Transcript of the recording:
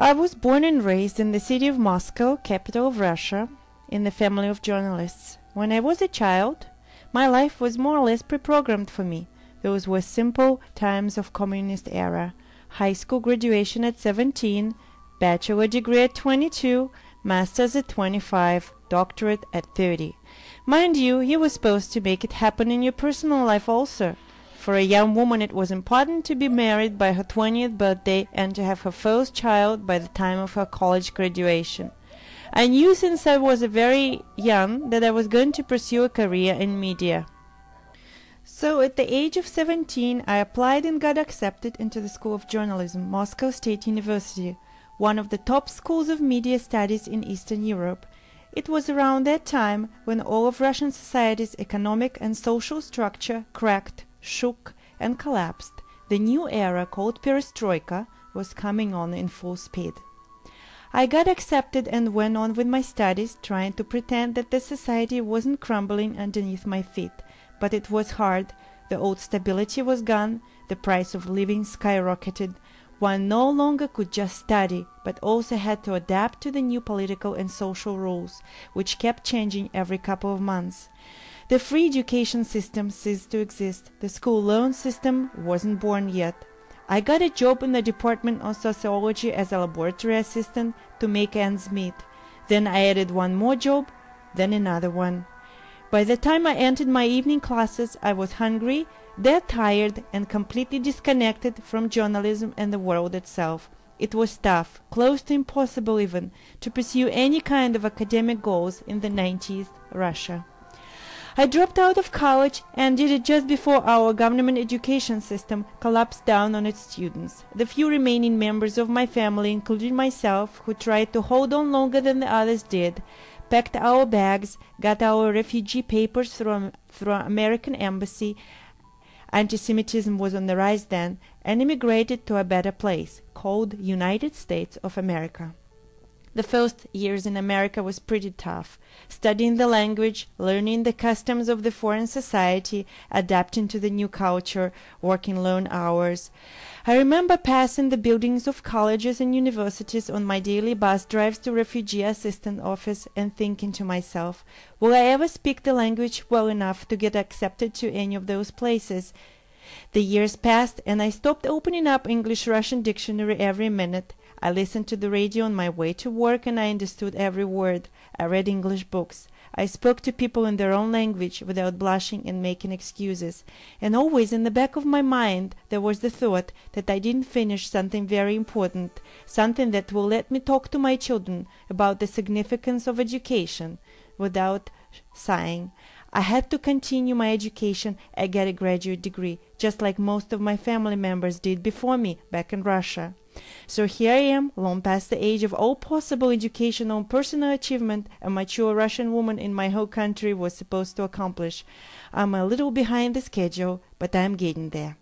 I was born and raised in the city of Moscow, capital of Russia, in the family of journalists. When I was a child, my life was more or less pre-programmed for me. Those were simple times of communist era. High school graduation at 17, bachelor degree at 22, master's at 25, doctorate at 30. Mind you, you were supposed to make it happen in your personal life also. For a young woman it was important to be married by her 20th birthday and to have her first child by the time of her college graduation. I knew since I was very young that I was going to pursue a career in media. So at the age of 17 I applied and got accepted into the School of Journalism, Moscow State University, one of the top schools of media studies in Eastern Europe. It was around that time when all of Russian society's economic and social structure cracked, shook, and collapsed. The new era called Perestroika was coming on in full speed. I got accepted and went on with my studies, trying to pretend that the society wasn't crumbling underneath my feet. But it was hard. The old stability was gone, the price of living skyrocketed. One no longer could just study, but also had to adapt to the new political and social rules, which kept changing every couple of months. The free education system ceased to exist. The school loan system wasn't born yet. I got a job in the Department of Sociology as a laboratory assistant to make ends meet. Then I added one more job, then another one. By the time I entered my evening classes, I was hungry, dead tired, and completely disconnected from journalism and the world itself. It was tough, close to impossible even, to pursue any kind of academic goals in the 90s Russia. I dropped out of college and did it just before our government education system collapsed down on its students. The few remaining members of my family, including myself, who tried to hold on longer than the others did, packed our bags, got our refugee papers through American embassy. Anti-Semitism was on the rise then, and immigrated to a better place, called United States of America. The first years in America was pretty tough, studying the language, learning the customs of the foreign society, adapting to the new culture, working long hours. I remember passing the buildings of colleges and universities on my daily bus drives to refugee assistant office and thinking to myself, will I ever speak the language well enough to get accepted to any of those places? The years passed and I stopped opening up English-Russian dictionary every minute. I listened to the radio on my way to work and I understood every word. I read English books. I spoke to people in their own language without blushing and making excuses. And always in the back of my mind there was the thought that I didn't finish something very important, something that will let me talk to my children about the significance of education. Without sighing, I had to continue my education and get a graduate degree, just like most of my family members did before me back in Russia. So here I am, long past the age of all possible educational and personal achievement a mature Russian woman in my home country was supposed to accomplish. I'm a little behind the schedule, but I'm getting there.